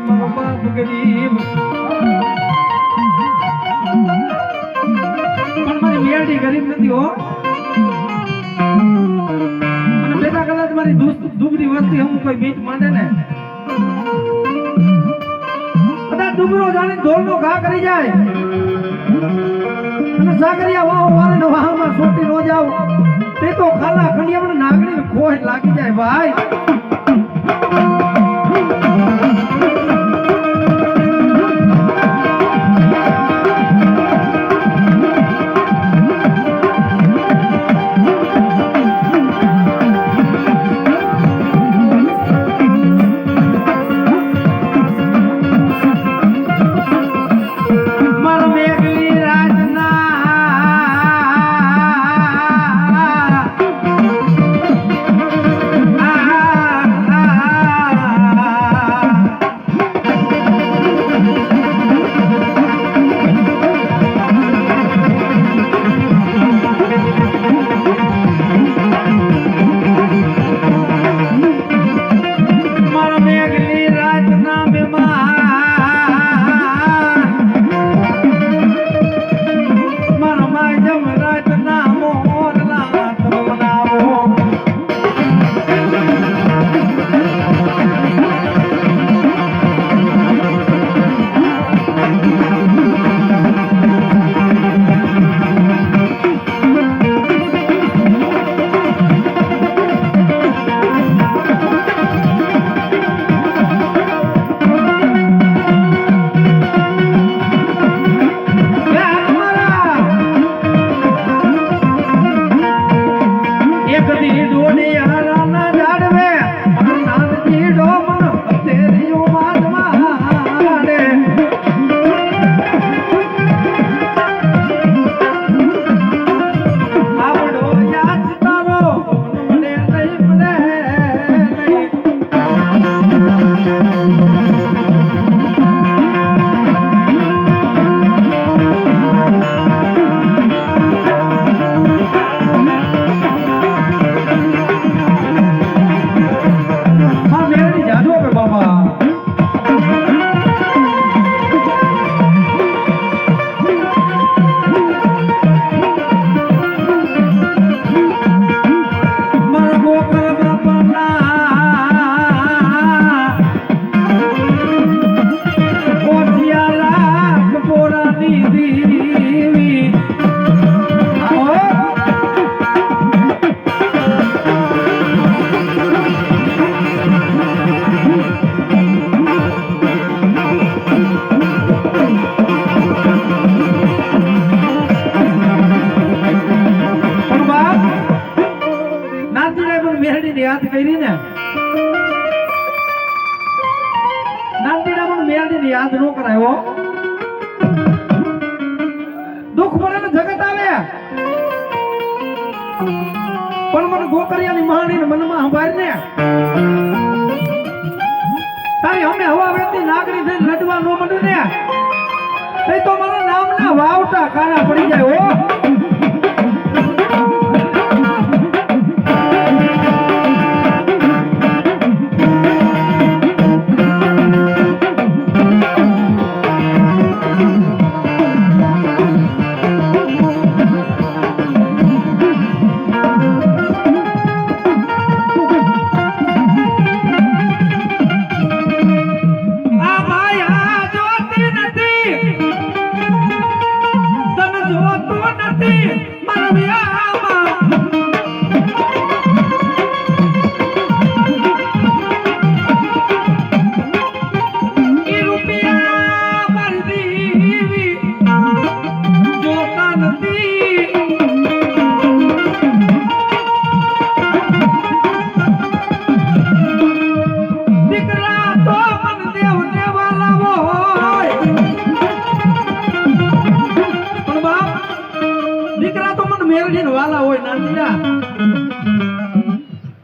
મારો બાપ ગરીબ પણ મારી મેરડી ગરીબ નથી હો અને બેટા કદાચ મારી દુબળી વસ્તી હું કોઈ બીચ માંડે ને કદાચ ડુબરો જાણી ઢોલનો ઘા કરી જાય અને સાગરિયા વાવ વારે ને વાહમાં સોટી નો જાવ તે તો ખાલા ખંડિયામાં નાગણી ખોટ લાગી જાય ભાઈ યાદ કરી ને નાનડીના પણ મેરડીને યાદ ન કરાયો દુઃખ પડે ને જગત આવે પણ મને ગોકરિયાની મહાણીને મનમાં સંભાળ ને તારી અમે હવા વેતી નાગરી થઈને લડવા ન મળ્યું ને તે તો મારા નામના વાવટા કારા પડી જાય હો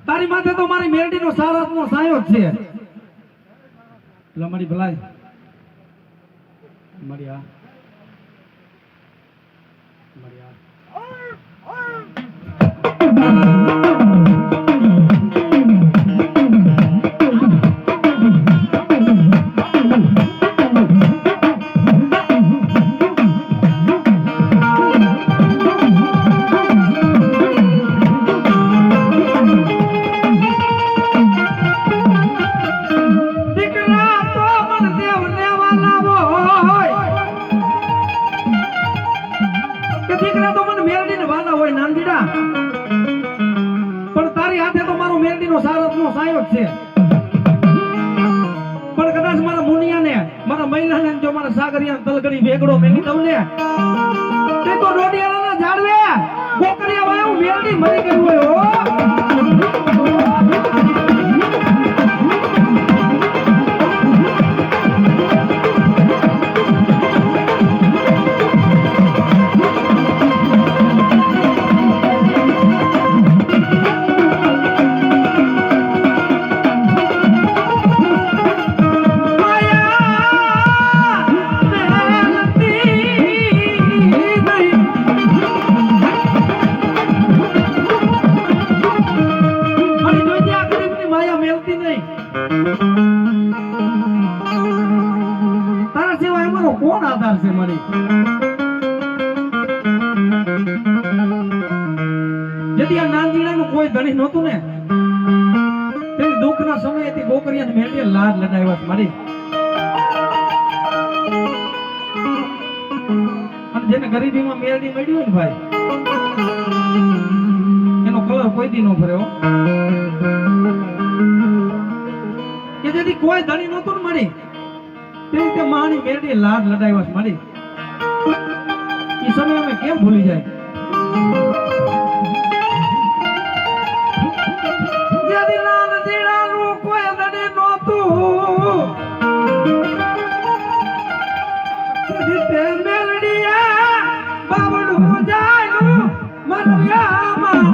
તારી માથે તો મારી મેરડીનો સારાતનો સાયો જ છે લમડી ભલાઈ મળ્યા મળ્યા જો મારા સાગરિયા તલગડી વેગડો મેલી દઉં ને તે તો રોડિયાના ઝાડવે કોકરિયા વાયો મેલડી મરી ગયું હોય હો કોણ આધાર છે મારી જેથી આ નાનજીડાનું કોઈ ધણી નહોતું ને તે દુઃખના સમયે ગોકરિયાને મેળીએ લાડ લડાવ્યા છે મારી અને જેને ગરીબીમાં મેળડી મળ્યું હોય ને ભાઈ એનો કલર કોઈ દી નો ભર્યો કે જેથી કોઈ ધણી નહોતું ને મારી તે રીતે માની મેળડી લાડ લડાવ્યા છે મારી એ સમય અમે કેમ ભૂલી જાય જેથી નાનજીડાનું કોઈ ધણી નહોતું તે મેલડીયા બાબડું જાયું મનયામાં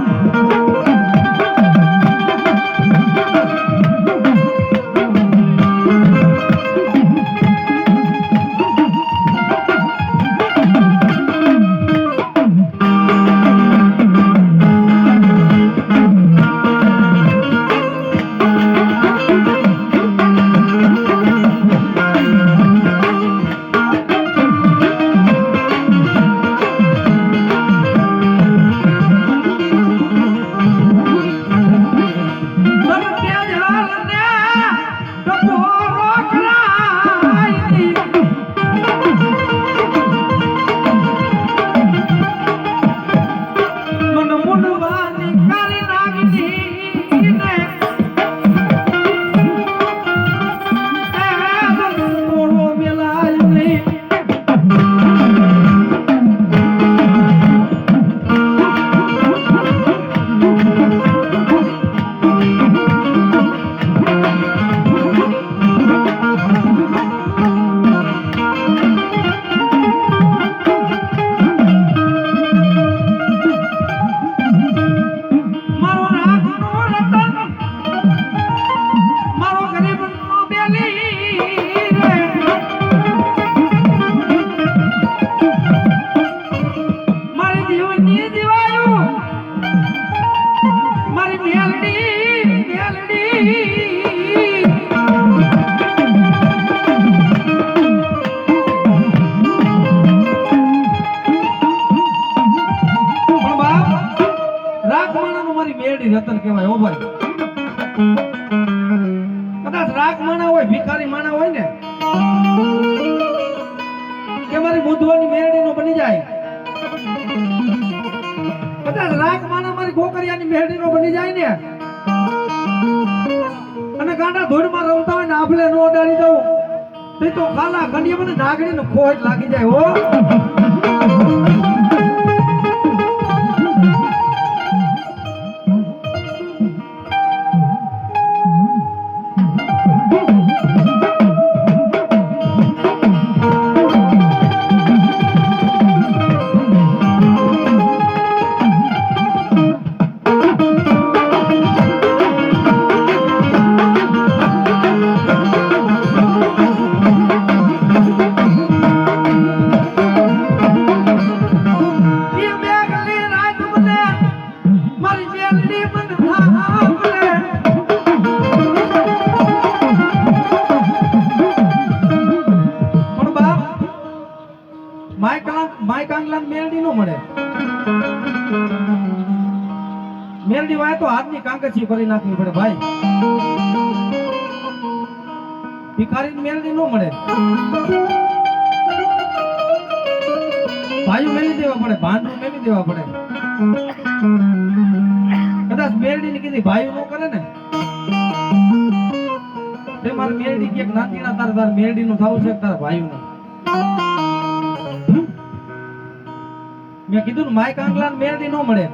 રતન કહેવાય ઓ ભાઈ કદાચ રાગ માણા હોય ભિખારી માણા હોય ને કે મારી બુધવાની મેરડીનો બની જાય કદાચ રાગ માણા મારી ગોકરિયાની મેરડીનો બની જાય ને અને ગાંડા ધૂળમાં રમતા હોય ને આભલે નો અડાડી દઉં તે તો ખાલા ગંડિયા મને નાગડીનો ખોટ લાગી જાય હો મેલડી વાય તો હાથની કાંકચી ભરી નાખવી પડે ભાઈ ભિખારી મેલડી નો મળે ભાઈઓ મેલી દેવા પડે ભાંડું મેલી દેવા પડે કદાચ મેલડી ની કીધી ભાઈઓ નો કરે ને તે મારે મેલડી કે નાતીના તાર મેલડી નું થવું છે તારા ભાઈઓ નું મેં કીધું ને માય કાંગલા મેરડી ન મળે